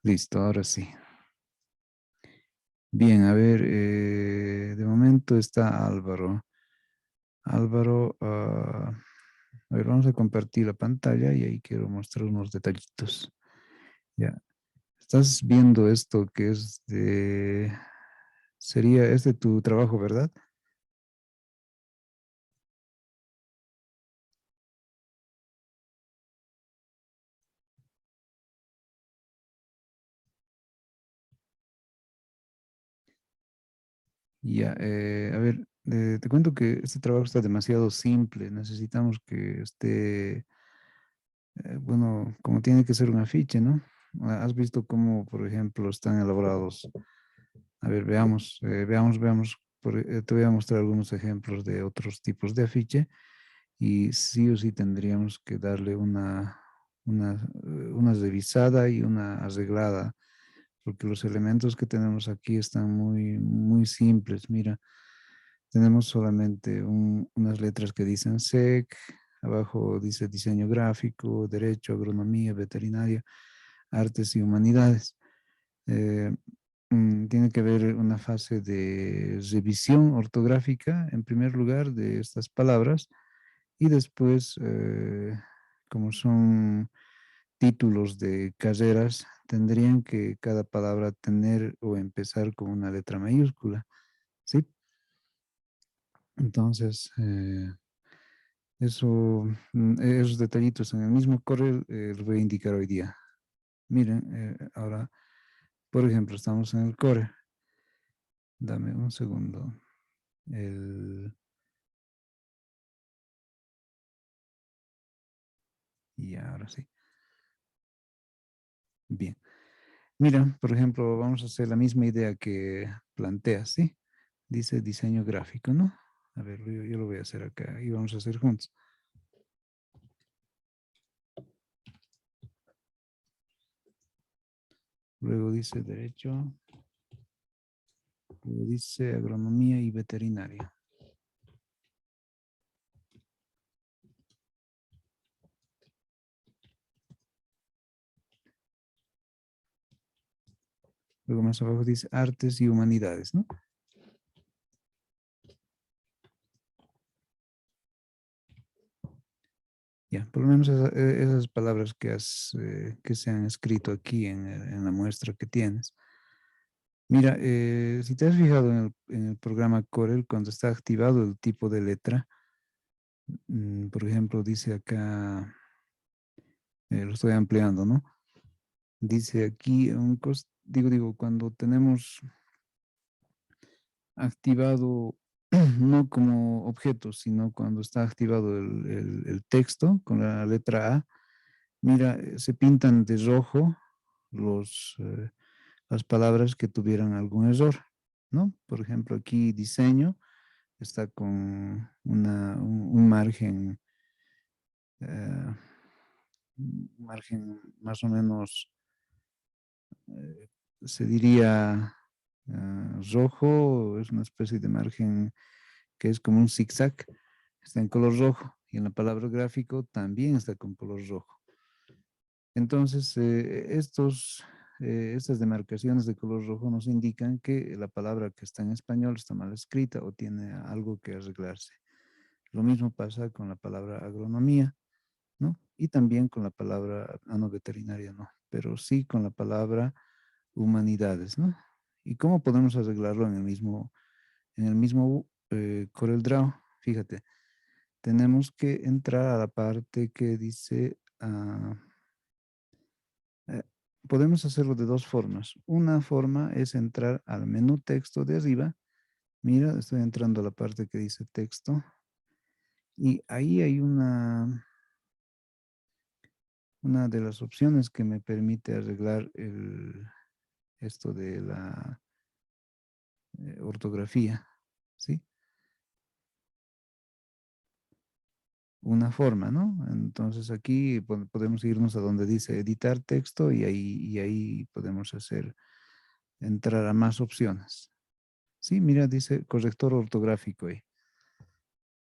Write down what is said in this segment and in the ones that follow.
Listo, ahora sí. Bien, a ver, de momento está Álvaro. Álvaro, a ver, vamos a compartir la pantalla y ahí quiero mostrar unos detallitos. Ya, estás viendo esto que es es de tu trabajo, ¿verdad? Ya, a ver, te cuento que este trabajo está demasiado simple. Necesitamos que esté, bueno, como tiene que ser un afiche, ¿no? ¿Has visto cómo, por ejemplo, están elaborados? A ver, veamos. Te voy a mostrar algunos ejemplos de otros tipos de afiche y sí o sí tendríamos que darle una revisada y una arreglada, porque los elementos que tenemos aquí están muy simples. Mira, tenemos solamente unas letras que dicen SEC, abajo dice diseño gráfico, derecho, agronomía, veterinaria, artes y humanidades. Eh, Tiene que haber una fase de revisión ortográfica, en primer lugar, de estas palabras, y después, como son títulos de carreras, tendrían que cada palabra tener o empezar con una letra mayúscula, ¿sí? Entonces, esos detallitos en el mismo correo los voy a indicar hoy día. Miren, ahora, por ejemplo, estamos en el core. Dame un segundo. El, y ahora sí. Bien. Mira, por ejemplo, vamos a hacer la misma idea que planteas, ¿sí? Dice diseño gráfico, ¿no? A ver, yo lo voy a hacer acá y vamos a hacer juntos. Luego dice derecho, luego dice agronomía y veterinaria. Luego más abajo dice artes y humanidades, ¿no? Ya, por lo menos esas palabras que se han escrito aquí en la muestra que tienes. Mira, si te has fijado en el programa Corel, cuando está activado el tipo de letra, por ejemplo, dice acá, lo estoy ampliando, ¿no? Dice aquí, cuando tenemos activado, no como objeto, sino cuando está activado el texto con la letra A, mira, se pintan de rojo las palabras que tuvieran algún error, ¿no? Por ejemplo, aquí diseño está con un eh, margen más o menos, eh, se diría rojo, es una especie de margen que es como un zigzag, está en color rojo y en la palabra gráfico también está con color rojo. Entonces, estas demarcaciones de color rojo nos indican que la palabra que está en español está mal escrita o tiene algo que arreglarse. Lo mismo pasa con la palabra agronomía, ¿no? Y también con la palabra, no, veterinaria, no, pero sí con la palabra humanidades, ¿no? ¿Y cómo podemos arreglarlo en el mismo CorelDRAW? Fíjate, tenemos que entrar a la parte que dice, eh, podemos hacerlo de dos formas. Una forma es entrar al menú texto de arriba. Mira, estoy entrando a la parte que dice texto y ahí hay una de las opciones que me permite arreglar esto de la ortografía, ¿sí? Una forma, ¿no? Entonces aquí podemos irnos a donde dice editar texto y ahí podemos entrar a más opciones. Sí, mira, dice corrector ortográfico ahí.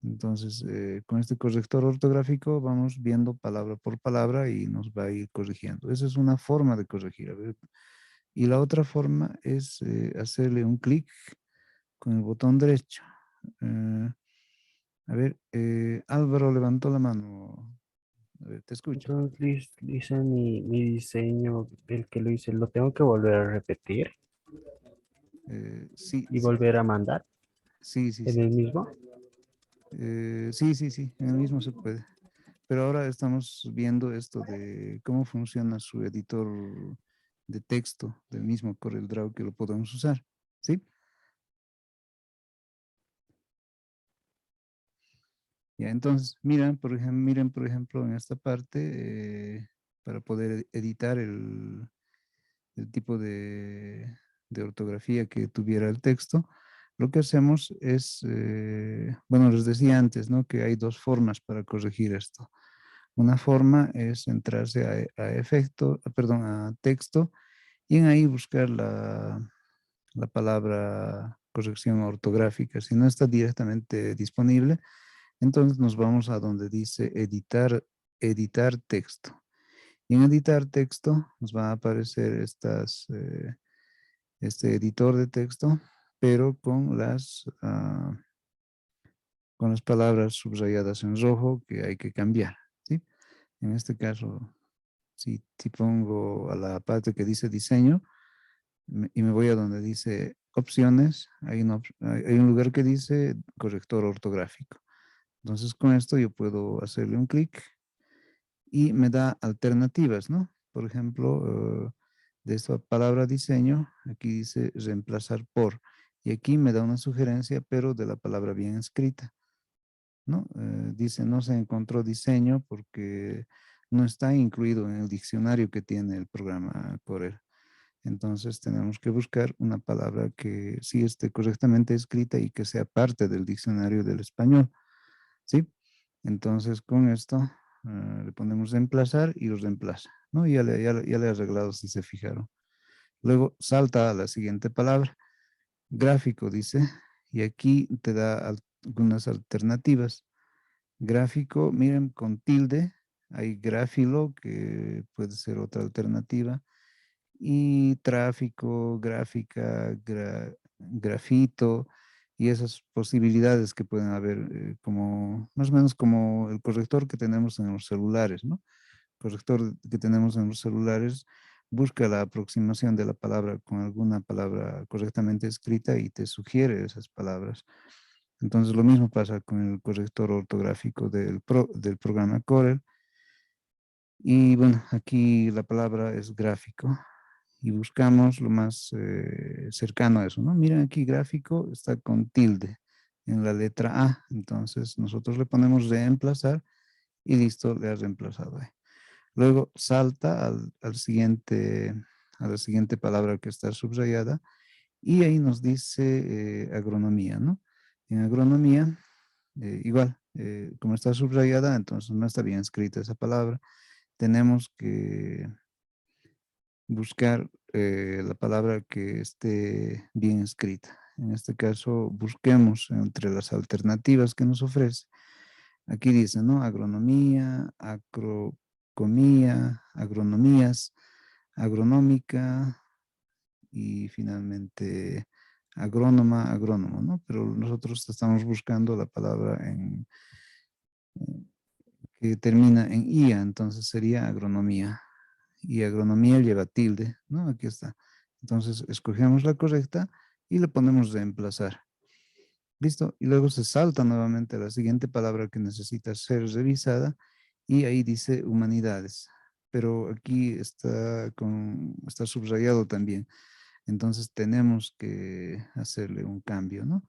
Entonces, con este corrector ortográfico vamos viendo palabra por palabra y nos va a ir corrigiendo. Esa es una forma de corregir. A ver. Y la otra forma es hacerle un clic con el botón derecho. Eh, a ver, Álvaro levantó la mano. A ver, te escucho. Entonces dice mi diseño, el que lo hice, lo tengo que volver a repetir Sí, y sí, volver a mandar sí, sí, en sí. el mismo. Sí, sí, sí, en el mismo se puede. Pero ahora estamos viendo esto de cómo funciona su editor de texto del mismo CorelDRAW que lo podemos usar. ¿Sí? Ya, entonces, miren, por ejemplo, en esta parte, para poder editar el tipo de ortografía que tuviera el texto, lo que hacemos es, bueno, les decía antes, ¿no? Que hay dos formas para corregir esto. Una forma es entrarse a efecto, perdón, a texto y en ahí buscar la palabra corrección ortográfica. Si no está directamente disponible, entonces nos vamos a donde dice editar texto. Y en editar texto nos va a aparecer este editor de texto, pero con las palabras subrayadas en rojo que hay que cambiar. ¿Sí? En este caso, si pongo a la parte que dice diseño y me voy a donde dice opciones, hay un lugar que dice corrector ortográfico. Entonces con esto yo puedo hacerle un clic y me da alternativas, ¿no? Por ejemplo, de esta palabra diseño, aquí dice reemplazar por, y aquí me da una sugerencia, pero de la palabra bien escrita, ¿no? Dice no se encontró diseño porque no está incluido en el diccionario que tiene el programa Corel. Entonces tenemos que buscar una palabra que sí esté correctamente escrita y que sea parte del diccionario del español, ¿sí? Entonces con esto le ponemos reemplazar y lo reemplaza, ¿no? Ya le he arreglado si se fijaron. Luego salta a la siguiente palabra, gráfico dice, y aquí te da algunas alternativas. Gráfico, miren, con tilde, hay gráfilo, que puede ser otra alternativa, y tráfico, gráfica, grafito, y esas posibilidades que pueden haber, como, más o menos como el corrector que tenemos en los celulares, ¿no? Corrector que tenemos en los celulares busca la aproximación de la palabra con alguna palabra correctamente escrita y te sugiere esas palabras. Entonces lo mismo pasa con el corrector ortográfico del programa Corel. Y bueno, aquí la palabra es gráfico y buscamos lo más cercano a eso, ¿no? Miren aquí gráfico está con tilde en la letra A. Entonces nosotros le ponemos reemplazar y listo, le ha reemplazado ahí. Luego salta a la siguiente palabra que está subrayada y ahí nos dice agronomía, ¿no? En agronomía, igual, como está subrayada, entonces no está bien escrita esa palabra. Tenemos que buscar la palabra que esté bien escrita. En este caso, busquemos entre las alternativas que nos ofrece. Aquí dice, ¿no? Agronomía, acrocomía, agronomías, agronómica y finalmente agrónoma, agrónomo, ¿no? Pero nosotros estamos buscando la palabra que termina en IA, entonces sería agronomía. Y agronomía lleva tilde, ¿no? Aquí está. Entonces escogemos la correcta y le ponemos reemplazar. Listo. Y luego se salta nuevamente a la siguiente palabra que necesita ser revisada y ahí dice humanidades. Pero aquí está subrayado también. Entonces tenemos que hacerle un cambio, ¿no?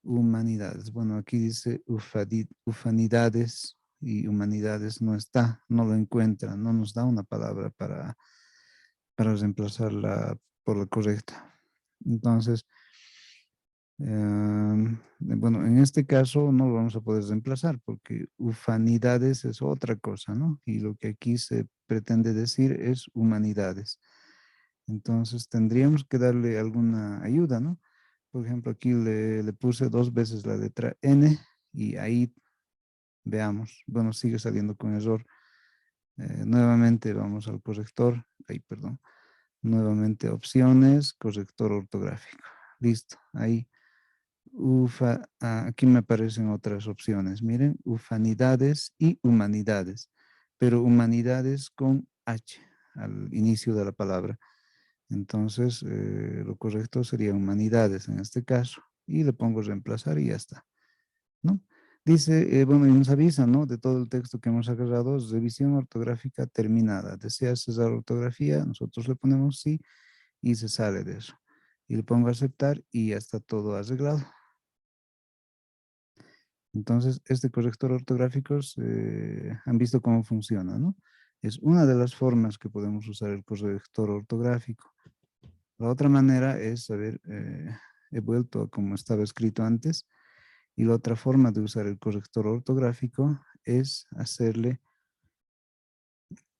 Humanidades. Bueno, aquí dice ufanidades y humanidades no está, no lo encuentra, no nos da una palabra para reemplazarla por la correcta. Entonces, bueno, en este caso no lo vamos a poder reemplazar porque ufanidades es otra cosa, ¿no? Y lo que aquí se pretende decir es humanidades. Entonces tendríamos que darle alguna ayuda, ¿no? Por ejemplo, aquí le puse dos veces la letra N Y ahí veamos, bueno, sigue saliendo con error. Nuevamente vamos al corrector, ahí, perdón. Nuevamente opciones, corrector ortográfico. Listo, ahí. Aquí me aparecen otras opciones. Miren, ufanidades y humanidades, pero humanidades con H al inicio de la palabra. Entonces, lo correcto sería humanidades en este caso. Y le pongo reemplazar y ya está, ¿no? Dice, bueno, y nos avisa, ¿no? De todo el texto que hemos agarrado, revisión ortográfica terminada. ¿Desea cesar ortografía? Nosotros le ponemos sí y se sale de eso. Y le pongo aceptar y ya está todo arreglado. Entonces, este corrector ortográfico han visto cómo funciona, ¿no? Es una de las formas que podemos usar el corrector ortográfico. La otra manera es, a ver, he vuelto a como estaba escrito antes, y la otra forma de usar el corrector ortográfico es hacerle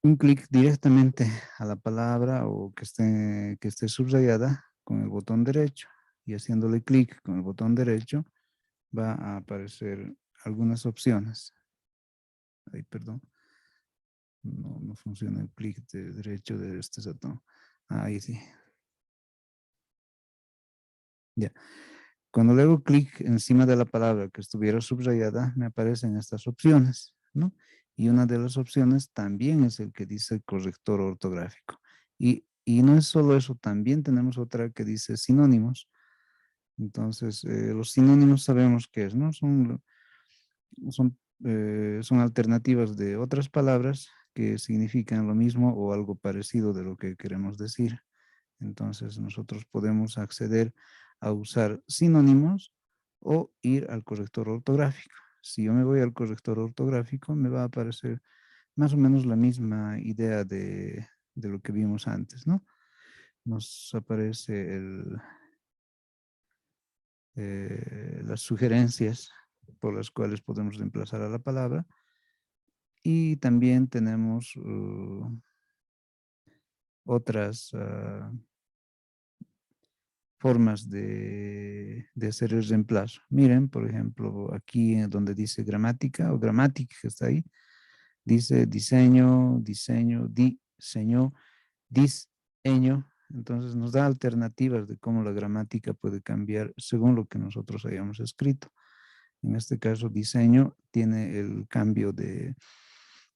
un clic directamente a la palabra o que esté subrayada con el botón derecho. Y haciéndole clic con el botón derecho va a aparecer algunas opciones. Ay, perdón. No funciona el clic de derecho de este ratón. Ahí sí. Ya. Cuando le hago clic encima de la palabra que estuviera subrayada, me aparecen estas opciones, ¿no? Y una de las opciones también es el que dice corrector ortográfico. Y no es solo eso, también tenemos otra que dice sinónimos. Entonces, los sinónimos sabemos qué es, ¿no? Son alternativas de otras palabras que significan lo mismo o algo parecido de lo que queremos decir. Entonces nosotros podemos acceder a usar sinónimos o ir al corrector ortográfico. Si yo me voy al corrector ortográfico, me va a aparecer más o menos la misma idea de lo que vimos antes, ¿no? Nos aparece las sugerencias por las cuales podemos reemplazar a la palabra y también tenemos otras formas de hacer el reemplazo. Miren, por ejemplo, aquí donde dice gramática o gramática que está ahí, dice diseño, diseño, diseño. Entonces nos da alternativas de cómo la gramática puede cambiar según lo que nosotros hayamos escrito. En este caso, diseño tiene el cambio de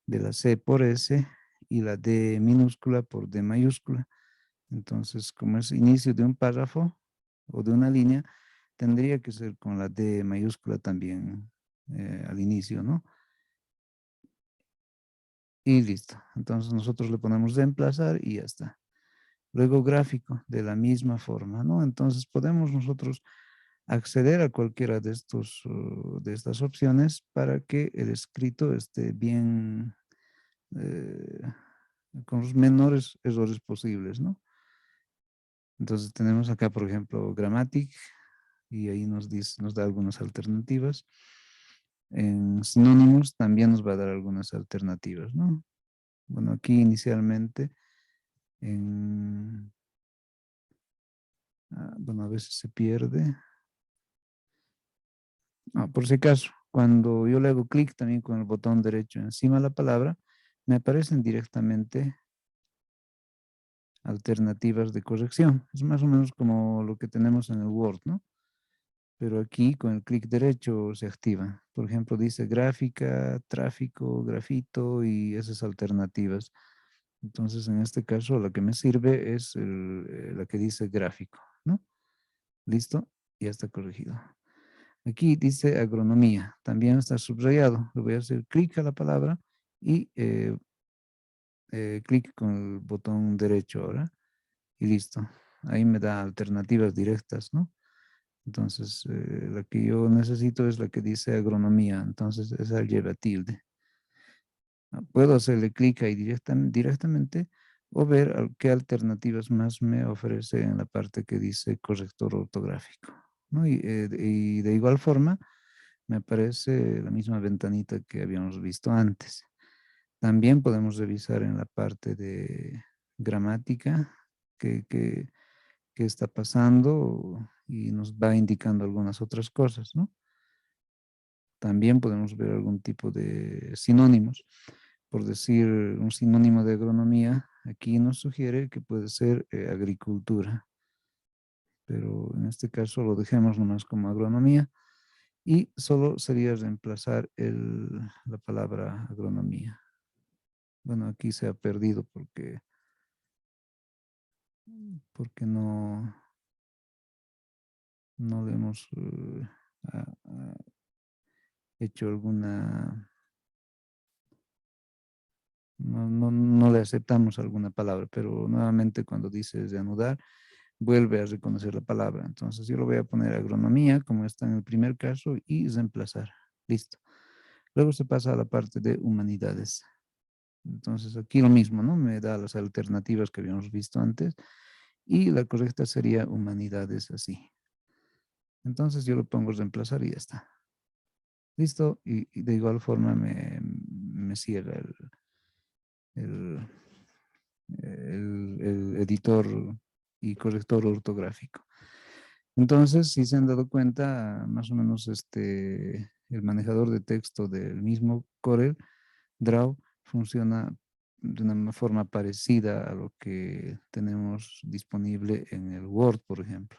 la C por S y la D minúscula por D mayúscula. Entonces, como es inicio de un párrafo o de una línea, tendría que ser con la D mayúscula también al inicio, ¿no? Y listo. Entonces nosotros le ponemos reemplazar y ya está. Luego gráfico, de la misma forma, ¿no? Entonces podemos nosotros acceder a cualquiera de de estas opciones para que el escrito esté bien, eh, con los menores errores posibles, ¿no? Entonces tenemos acá, por ejemplo, Grammatic, y ahí nos da algunas alternativas. En sinónimos también nos va a dar algunas alternativas, ¿no? Bueno, aquí inicialmente, bueno, a veces se pierde. Por si acaso, cuando yo le hago clic también con el botón derecho encima de la palabra, me aparecen directamente alternativas de corrección. Es más o menos como lo que tenemos en el Word, ¿no? Pero aquí con el clic derecho se activa. Por ejemplo, dice gráfica, tráfico, grafito y esas alternativas. Entonces, en este caso, la que me sirve es la que dice gráfico, ¿no? ¿Listo? Ya está corregido. Aquí dice agronomía. También está subrayado. Le voy a hacer clic a la palabra y clic con el botón derecho ahora. Y listo. Ahí me da alternativas directas, ¿no? Entonces, la que yo necesito es la que dice agronomía. Entonces, esa lleva tilde. Puedo hacerle clic ahí directamente o ver qué alternativas más me ofrece en la parte que dice corrector ortográfico, ¿no? Y de igual forma, me aparece la misma ventanita que habíamos visto antes. También podemos revisar en la parte de gramática qué está pasando y nos va indicando algunas otras cosas, ¿no? también podemos ver algún tipo de sinónimos. Por decir un sinónimo de agronomía, aquí nos sugiere que puede ser agricultura, pero en este caso lo dejemos nomás como agronomía y solo sería reemplazar la palabra agronomía. Bueno, aquí se ha perdido porque no le hemos hecho alguna, no le aceptamos alguna palabra, pero nuevamente cuando dice reanudar, vuelve a reconocer la palabra. Entonces yo lo voy a poner agronomía, como está en el primer caso, y reemplazar. Listo. Luego se pasa a la parte de humanidades. Entonces aquí lo mismo, ¿no? Me da las alternativas que habíamos visto antes y la correcta sería humanidades así. Entonces yo lo pongo reemplazar y ya está. Listo. Y de igual forma me cierra el, el editor y corrector ortográfico. Entonces, si se han dado cuenta, más o menos el manejador de texto del mismo Corel Draw funciona de una forma parecida a lo que tenemos disponible en el Word, por ejemplo.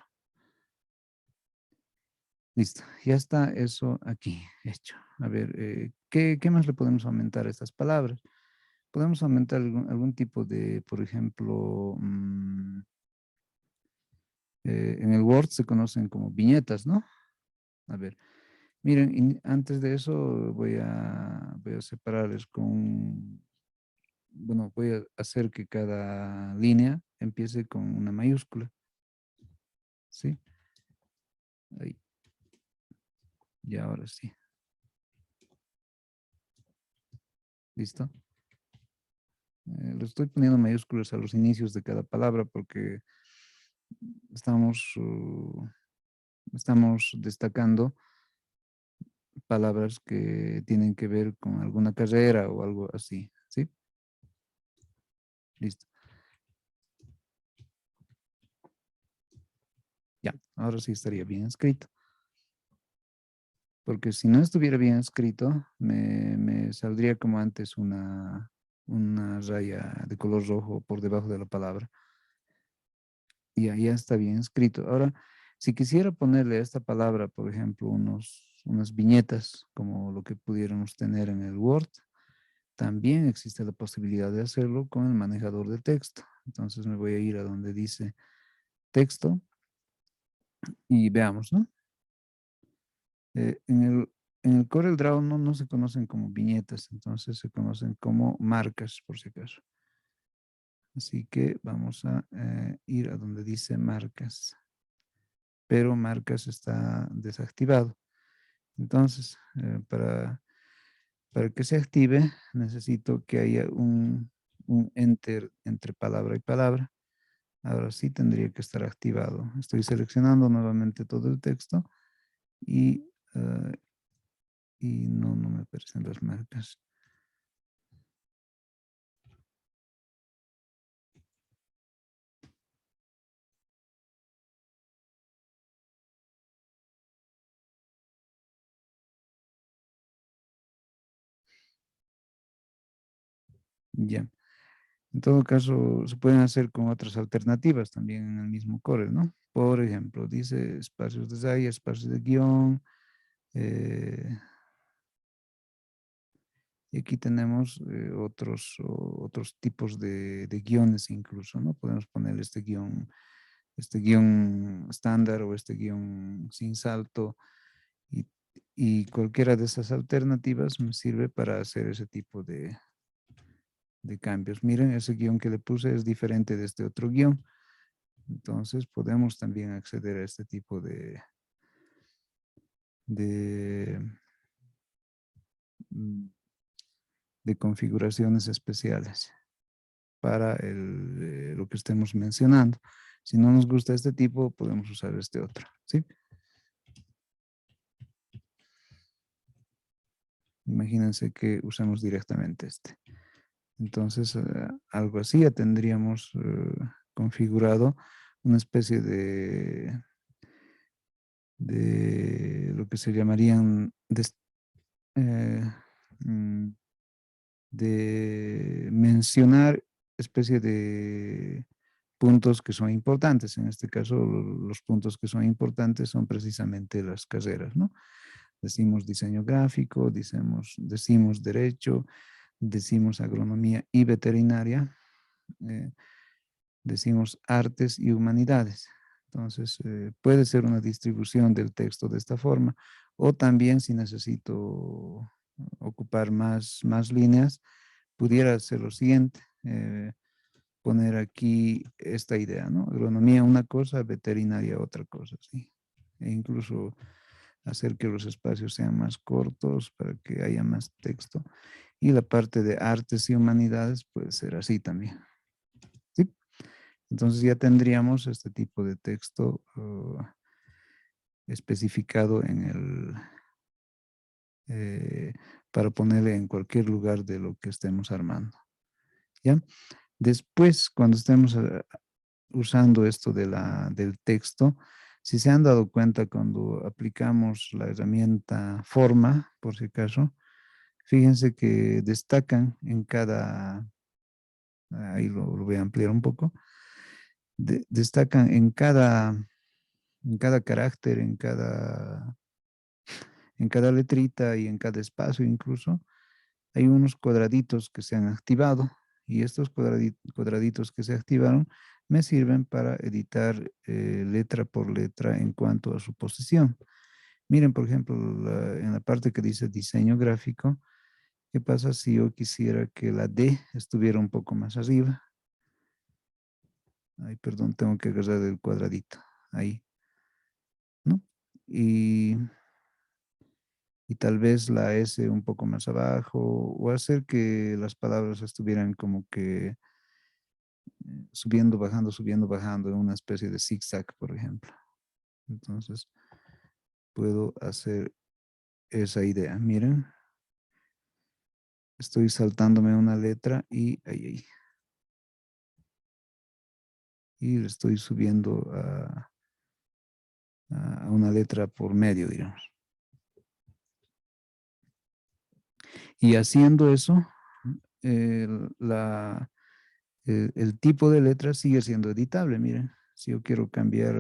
Listo, ya está eso aquí hecho. A ver, ¿qué más le podemos aumentar a estas palabras? Podemos aumentar algún tipo de, por ejemplo, en el Word se conocen como viñetas, ¿no? A ver, miren, antes de eso voy a separarles bueno, voy a hacer que cada línea empiece con una mayúscula, ¿sí? Ahí, y ahora sí. ¿Listo? Le estoy poniendo mayúsculas a los inicios de cada palabra porque estamos, estamos destacando palabras que tienen que ver con alguna carrera o algo así, ¿sí? Listo. Ya, ahora sí estaría bien escrito. Porque si no estuviera bien escrito, me saldría como antes una raya de color rojo por debajo de la palabra. Y ahí ya está bien escrito. Ahora, si quisiera ponerle a esta palabra, por ejemplo, unas viñetas, como lo que pudiéramos tener en el Word, también existe la posibilidad de hacerlo con el manejador de texto. Entonces me voy a ir a donde dice texto y veamos, ¿no? En el CorelDRAW no se conocen como viñetas, entonces se conocen como marcas, por si acaso. Así que vamos a ir a donde dice marcas, pero marcas está desactivado. Entonces, para que se active, necesito que haya un enter entre palabra y palabra. Ahora sí tendría que estar activado. Estoy seleccionando nuevamente todo el texto y, y no me aparecen las marcas. Ya. En todo caso, se pueden hacer con otras alternativas también en el mismo Corel, ¿no? Por ejemplo, dice espacios de raya, espacios de guión. Y aquí tenemos otros tipos de guiones incluso, ¿no? Podemos poner este guión estándar o este guión sin salto. Y, y cualquiera de esas alternativas me sirve para hacer ese tipo de cambios. Miren, ese guión que le puse es diferente de este otro guión. Entonces podemos también acceder a este tipo de, mm, de configuraciones especiales para lo que estemos mencionando. Si no nos gusta este tipo, podemos usar este otro, ¿sí? Imagínense que usamos directamente este. Entonces, algo así ya tendríamos configurado una especie de lo que se llamarían eh, mm, de mencionar especie de puntos que son importantes. En este caso, los puntos que son importantes son precisamente las carreras, ¿no? Decimos diseño gráfico, decimos derecho, decimos agronomía y veterinaria, eh, decimos artes y humanidades. Entonces, puede ser una distribución del texto de esta forma, o también si necesito ocupar más líneas, pudiera hacer lo siguiente, poner aquí esta idea, ¿no? Agronomía una cosa, veterinaria otra cosa, ¿sí? E incluso hacer que los espacios sean más cortos para que haya más texto. Y la parte de artes y humanidades puede ser así también, ¿sí? Entonces ya tendríamos este tipo de texto especificado en eh, para ponerle en cualquier lugar de lo que estemos armando, ¿ya? Después, cuando estemos usando esto del texto, si se han dado cuenta cuando aplicamos la herramienta forma, por si acaso, fíjense que destacan en cada, ahí lo voy a ampliar un poco, destacan en cada carácter, en cada letrita y en cada espacio incluso, hay unos cuadraditos que se han activado y estos cuadraditos que se activaron me sirven para editar letra por letra en cuanto a su posición. Miren, por ejemplo, en la parte que dice diseño gráfico, ¿qué pasa si yo quisiera que la D estuviera un poco más arriba? Ay, perdón, tengo que agarrar el cuadradito. Ahí, ¿no? Y, y tal vez la S un poco más abajo o hacer que las palabras estuvieran como que subiendo, bajando en una especie de zigzag, por ejemplo. Entonces, puedo hacer esa idea. Miren, estoy saltándome una letra y ahí. Y le estoy subiendo a una letra por medio, digamos. Y haciendo eso, el tipo de letra sigue siendo editable. Miren, si yo quiero cambiar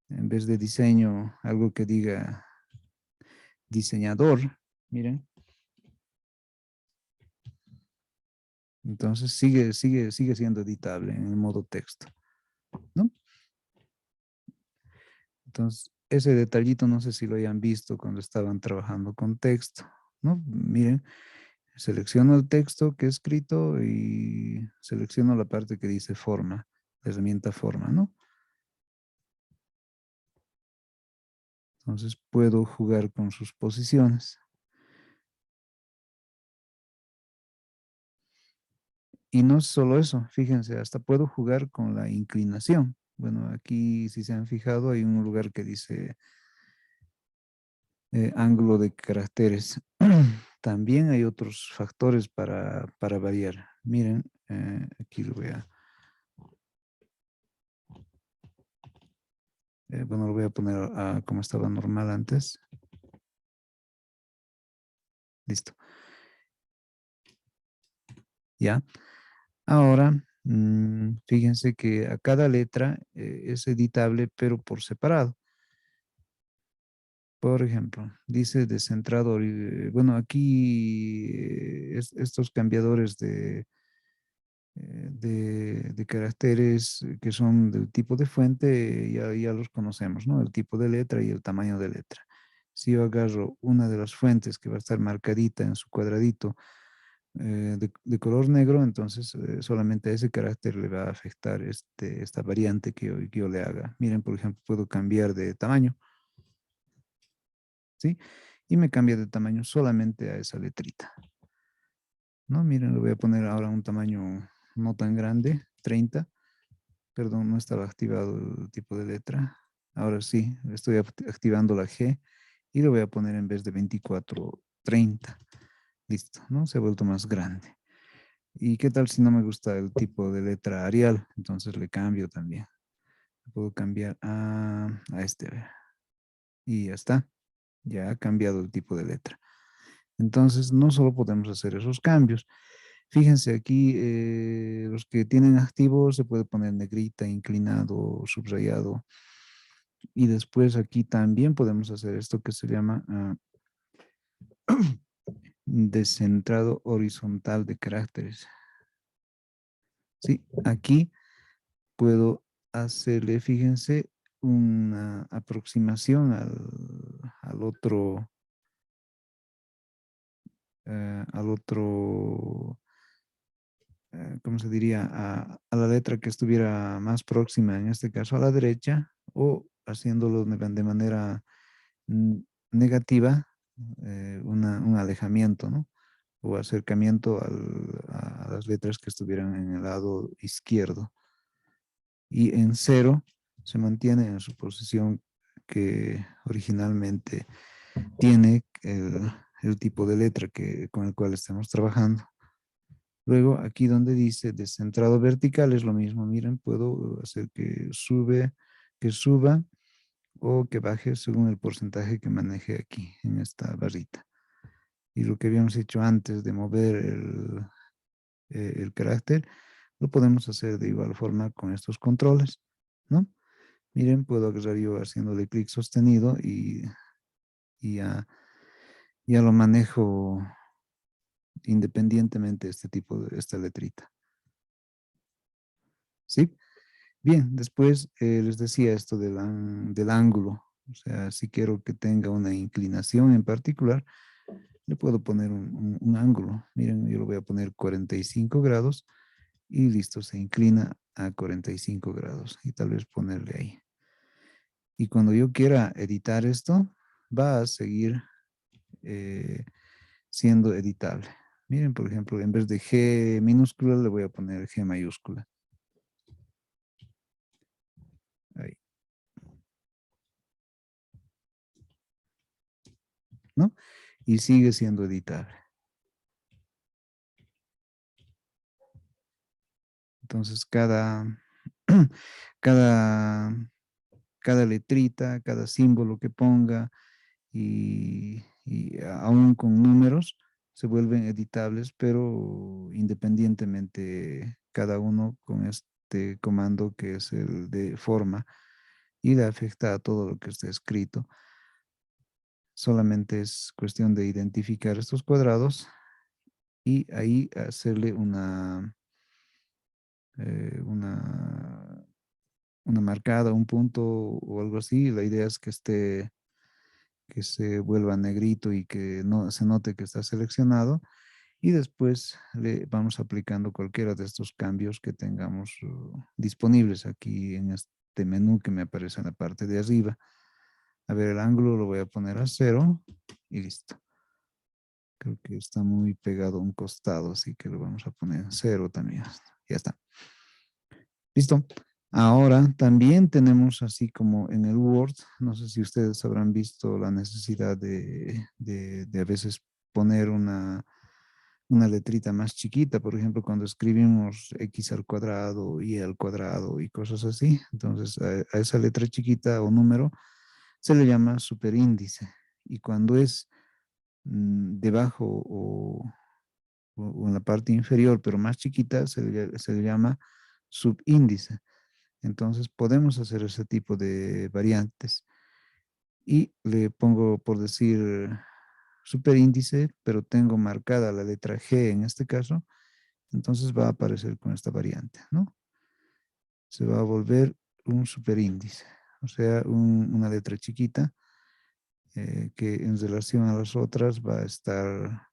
en vez de diseño algo que diga diseñador, miren, entonces sigue siendo editable en el modo texto, ¿no? Entonces, ese detallito no sé si lo hayan visto cuando estaban trabajando con texto, ¿no? Miren, selecciono el texto que he escrito y selecciono la parte que dice forma, la herramienta forma, ¿no? Entonces puedo jugar con sus posiciones. Y no es solo eso, fíjense, hasta puedo jugar con la inclinación. Bueno, aquí si se han fijado hay un lugar que dice ángulo de caracteres. También hay otros factores para variar. Miren, aquí bueno, lo voy a poner como estaba normal antes. Listo. ¿Ya? Ahora, fíjense que a cada letra es editable, pero por separado. Por ejemplo, dice descentrado. Bueno, aquí estos cambiadores de caracteres que son del tipo de fuente, ya los conocemos, ¿no? El tipo de letra y el tamaño de letra. Si yo agarro una de las fuentes que va a estar marcadita en su cuadradito de color negro, entonces solamente a ese carácter le va a afectar esta variante que yo le haga. Miren, por ejemplo, puedo cambiar de tamaño, ¿sí? Y me cambia de tamaño solamente a esa letrita, ¿no? Miren, le voy a poner ahora un tamaño no tan grande, 30. Perdón, no estaba activado el tipo de letra. Ahora sí, estoy activando la G y le voy a poner en vez de 24, 30. Listo, ¿no? Se ha vuelto más grande. ¿Y qué tal si no me gusta el tipo de letra Arial? Entonces le cambio también. Puedo cambiar a este. A ver. Y ya está. Ya ha cambiado el tipo de letra. Entonces, no solo podemos hacer esos cambios. Fíjense aquí, los que tienen activo se puede poner negrita, inclinado, subrayado. Y después aquí también podemos hacer esto que se llama descentrado horizontal de caracteres. Sí, aquí puedo hacerle, fíjense, una aproximación al otro, ¿cómo se diría? A la letra que estuviera más próxima, en este caso a la derecha, o haciéndolo de manera mm, negativa, un alejamiento, ¿no? O acercamiento a las letras que estuvieran en el lado izquierdo. Y en cero se mantiene en su posición que originalmente tiene el tipo de letra con el cual estamos trabajando. Luego, aquí donde dice descentrado vertical es lo mismo. Miren, puedo hacer que suba o que baje según el porcentaje que maneje aquí en esta barrita. Y lo que habíamos hecho antes de mover el carácter, lo podemos hacer de igual forma con estos controles, ¿no? Miren, puedo agarrar yo haciéndole clic sostenido y ya lo manejo independientemente de esta letrita. ¿Sí? Bien, después les decía esto del ángulo. O sea, si quiero que tenga una inclinación en particular, le puedo poner un ángulo. Miren, yo lo voy a poner 45 grados y listo, se inclina a 45 grados. Y tal vez ponerle ahí. Y cuando yo quiera editar esto, va a seguir eh, siendo editable. Miren, por ejemplo, en vez de G minúscula, le voy a poner G mayúscula. Ahí, ¿no? Y sigue siendo editable. Entonces, cada, cada letrita, cada símbolo que ponga y aún con números se vuelven editables, pero independientemente cada uno con este comando que es el de forma y le afecta a todo lo que está escrito. Solamente es cuestión de identificar estos cuadrados y ahí hacerle una una marcada, un punto o algo así. La idea es que se vuelva negrito y que no se note que está seleccionado. Y después le vamos aplicando cualquiera de estos cambios que tengamos disponibles aquí en este menú que me aparece en la parte de arriba. A ver, el ángulo lo voy a poner a 0 y listo. Creo que está muy pegado a un costado, así que lo vamos a poner en 0 también. Ya está. Listo. Ahora también tenemos así como en el Word, no sé si ustedes habrán visto la necesidad de a veces poner una letrita más chiquita, por ejemplo, cuando escribimos X al cuadrado, Y al cuadrado y cosas así. Entonces a esa letra chiquita o número se le llama superíndice. Y cuando es debajo o en la parte inferior, pero más chiquita, se le llama subíndice. Entonces podemos hacer ese tipo de variantes. Y le pongo, por decir, superíndice, pero tengo marcada la letra G en este caso, entonces va a aparecer con esta variante, ¿no? Se va a volver un superíndice, o sea, una letra chiquita que en relación a las otras va a estar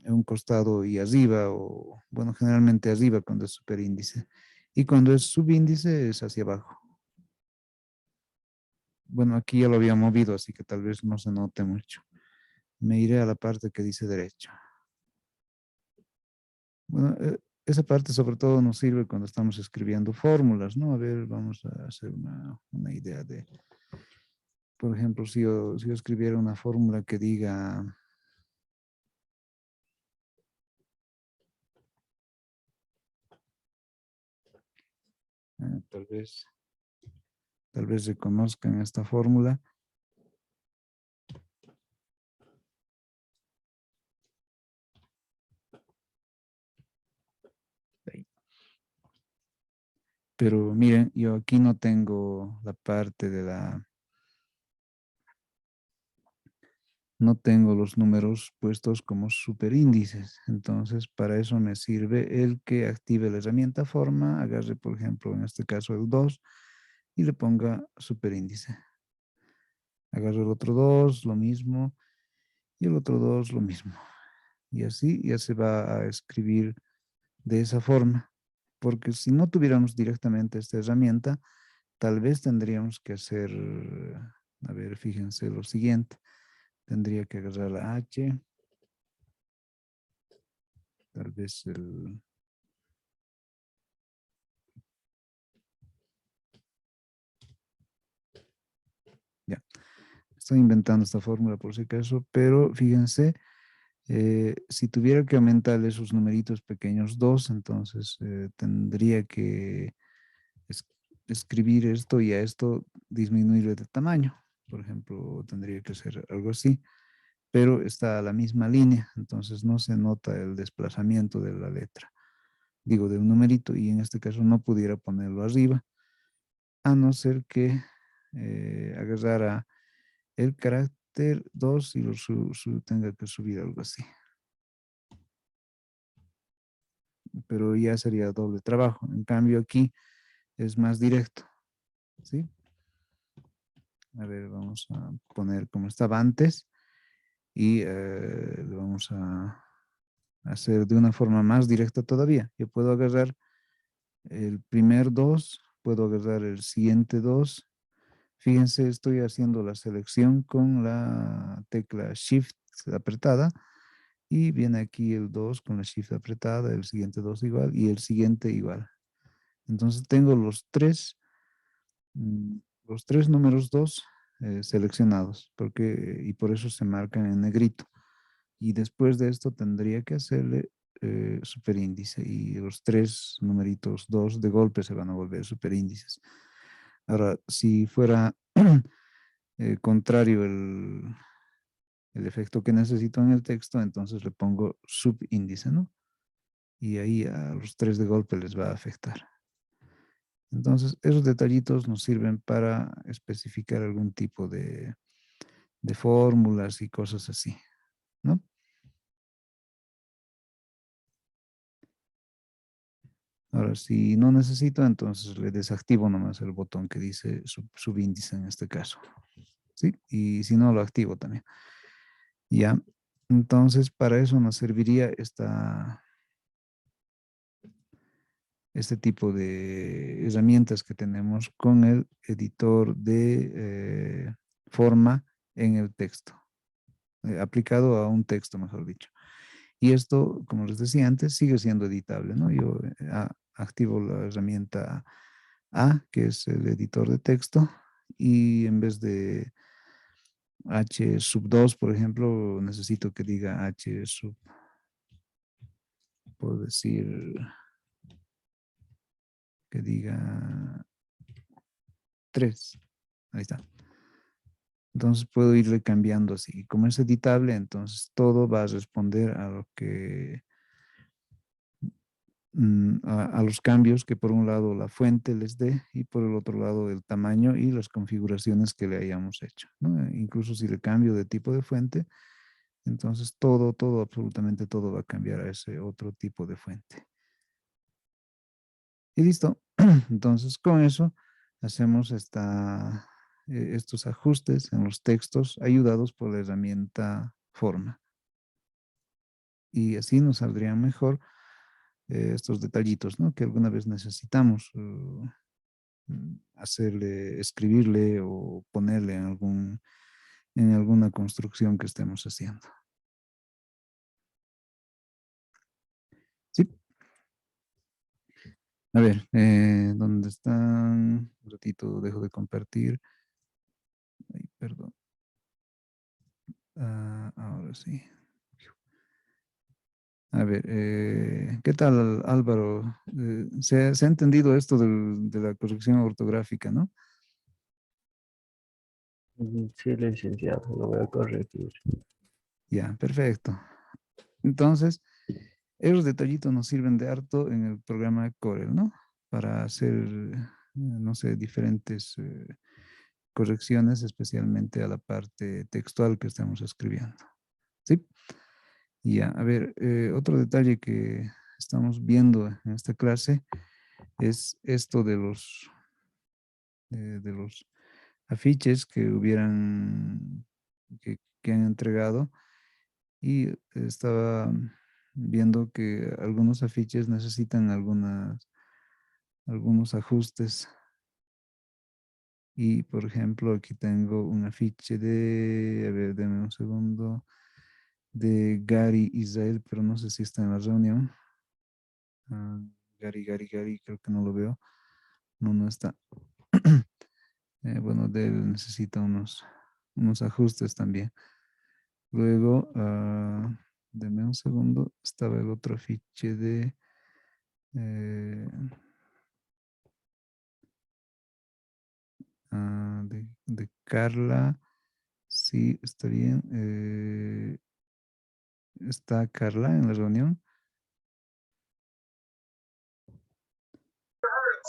en un costado y arriba, o bueno, generalmente arriba cuando es superíndice. Y cuando es subíndice es hacia abajo. Bueno, aquí ya lo había movido, así que tal vez no se note mucho. Me iré a la parte que dice derecha. Bueno, esa parte sobre todo nos sirve cuando estamos escribiendo fórmulas, ¿no? A ver, vamos a hacer una idea de, por ejemplo, si yo escribiera una fórmula que diga, tal vez reconozcan esta fórmula. Pero miren, yo aquí no tengo la parte de no tengo los números puestos como superíndices. Entonces, para eso me sirve el que active la herramienta forma, agarre, por ejemplo, en este caso el 2 y le ponga superíndice. Agarro el otro 2, lo mismo, y el otro 2, lo mismo. Y así ya se va a escribir de esa forma. Porque si no tuviéramos directamente esta herramienta, tal vez tendríamos que hacer, a ver, fíjense lo siguiente. Tendría que agarrar la H, tal vez ya, estoy inventando esta fórmula por si acaso, pero fíjense, si tuviera que aumentar esos numeritos pequeños 2, entonces tendría que es- escribir esto y a esto disminuirle de tamaño. Por ejemplo, tendría que ser algo así, pero está a la misma línea, entonces no se nota el desplazamiento de la letra, digo, de un numerito, y en este caso no pudiera ponerlo arriba, a no ser que agarrara el carácter 2 y tenga que subir algo así. Pero ya sería doble trabajo. En cambio aquí es más directo, ¿sí? A ver, vamos a poner como estaba antes y lo vamos a hacer de una forma más directa todavía. Yo puedo agarrar el primer 2, puedo agarrar el siguiente 2. Fíjense, estoy haciendo la selección con la tecla Shift apretada y viene aquí el 2 con la Shift apretada, el siguiente 2 igual y el siguiente igual. Entonces tengo mm, los tres números 2 seleccionados y por eso se marcan en negrito. Y después de esto tendría que hacerle superíndice y los tres numeritos 2 de golpe se van a volver superíndices. Ahora, si fuera contrario el efecto que necesito en el texto, entonces le pongo subíndice, ¿no? Y ahí a los tres de golpe les va a afectar. Entonces, esos detallitos nos sirven para especificar algún tipo de fórmulas y cosas así, ¿no? Ahora, si no necesito, entonces le desactivo nomás el botón que dice subíndice en este caso, ¿sí? Y si no, lo activo también. Ya, entonces para eso nos serviría este tipo de herramientas que tenemos con el editor de forma en el texto, aplicado a un texto, mejor dicho. Y esto, como les decía antes, sigue siendo editable, ¿no? Yo activo la herramienta A, que es el editor de texto, y en vez de H sub 2, por ejemplo, necesito que diga H sub, puedo decir que diga 3. Ahí está. Entonces puedo irle cambiando así. Como es editable, entonces todo va a responder a lo que a los cambios que por un lado la fuente les dé y por el otro lado el tamaño y las configuraciones que le hayamos hecho, ¿no? Incluso si le cambio de tipo de fuente, entonces todo, absolutamente todo va a cambiar a ese otro tipo de fuente. Y listo. Entonces con eso hacemos estos ajustes en los textos ayudados por la herramienta forma. Y así nos saldrían mejor estos detallitos, ¿no? Que alguna vez necesitamos hacerle, escribirle o ponerle en alguna construcción que estemos haciendo. Sí. A ver, ¿dónde están? Un ratito dejo de compartir. Ay, perdón. Ahora sí. A ver, ¿qué tal, Álvaro? Se ha entendido esto de la corrección ortográfica, ¿no? Sí, licenciado, lo voy a corregir. Ya, perfecto. Entonces, esos detallitos nos sirven de harto en el programa Corel, ¿no? para hacer, no sé, diferentes correcciones, especialmente a la parte textual que estamos escribiendo. ¿Sí? Y ya, a ver, otro detalle que estamos viendo en esta clase es esto de los afiches que hubieran, que han entregado. Y estaba viendo que algunos afiches necesitan algunos ajustes. Y, por ejemplo, aquí tengo un afiche de, a ver, denme un segundo, de Gary Israel, pero no sé si está en la reunión. Ah, Gary, creo que no lo veo. No, no está. Bueno, de él necesita unos ajustes también. Luego, denme un segundo, estaba el otro afiche eh, de Carla. Sí, está bien. ¿Está Carla en la reunión?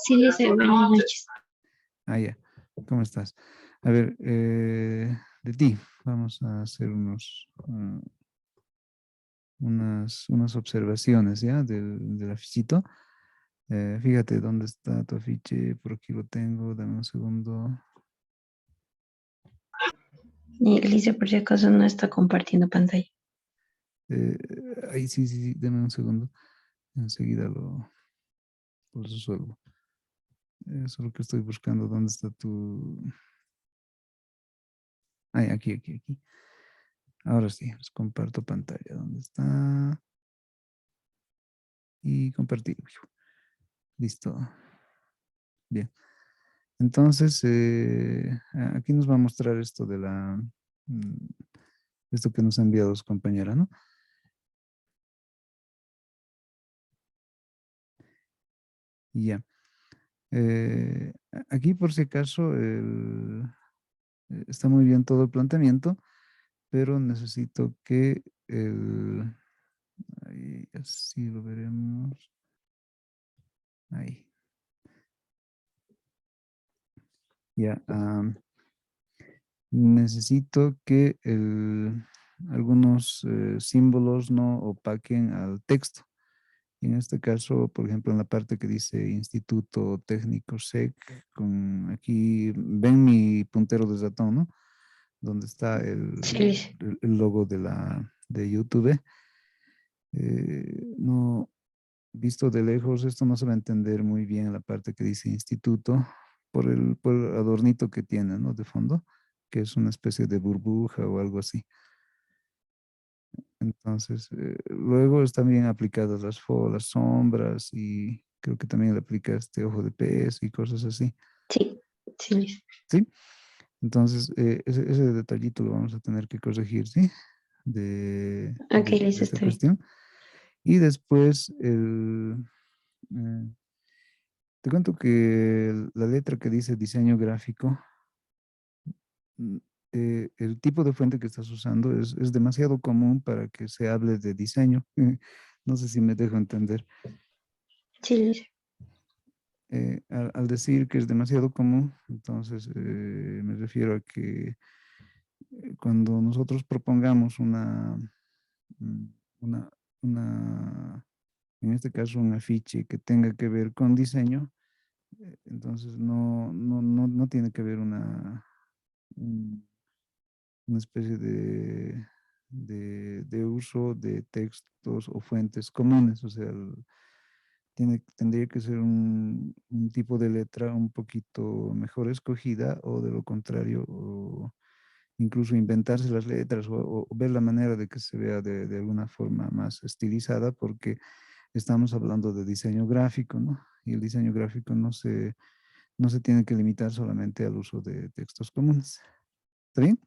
Sí, dice, buenas noches. Ah, ya. ¿Cómo estás? A ver, de ti, vamos a hacer unas observaciones, ¿ya? Del afichito. Fíjate dónde está tu afiche, por aquí lo tengo, dame un segundo. Y Alicia, por si acaso, no está compartiendo pantalla. Eh, Ahí sí, dame un segundo. Enseguida lo resuelvo. Solo que estoy buscando dónde está tu... Ay, aquí. Ahora sí, les comparto pantalla. ¿Dónde está? Y compartir. Listo. Bien. Entonces, aquí nos va a mostrar esto mm, esto que nos ha enviado su compañera, ¿no? Y ya. Aquí, por si acaso, está muy bien todo el planteamiento, pero necesito que ahí, así lo veremos. Ahí. Ya. Necesito que algunos símbolos no opaquen al texto. Y en este caso, por ejemplo, en la parte que dice Instituto Técnico SEC, con aquí, ven mi puntero de ratón, ¿no? Donde está Sí, Alicia. el logo de YouTube. No, visto de lejos, esto no se va a entender muy bien la parte que dice instituto por el adornito que tiene, ¿no? De fondo, que es una especie de burbuja o algo así. Entonces, luego están bien aplicadas las sombras y creo que también le aplica este ojo de pez y cosas así. Sí, sí, Alicia. ¿Sí? Entonces, ese detallito lo vamos a tener que corregir, ¿sí? Ok, De Alicia, esta está bien. cuestión. Y después, te cuento que la letra que dice diseño gráfico, mm, el tipo de fuente que estás usando es demasiado común para que se hable de diseño. No sé si me dejo entender. Sí, Alicia. Al decir que es demasiado común, entonces me refiero a que cuando nosotros propongamos mm, una, en este caso un afiche que tenga que ver con diseño, entonces no tiene que haber un- una especie de uso de textos o fuentes comunes, o sea, tendría que ser un tipo de letra un poquito mejor escogida o de lo contrario, o incluso inventarse las letras o ver la manera de que se vea de alguna forma más estilizada porque estamos hablando de diseño gráfico, ¿no? Y el diseño gráfico no se tiene que limitar solamente al uso de textos comunes. ¿Está bien?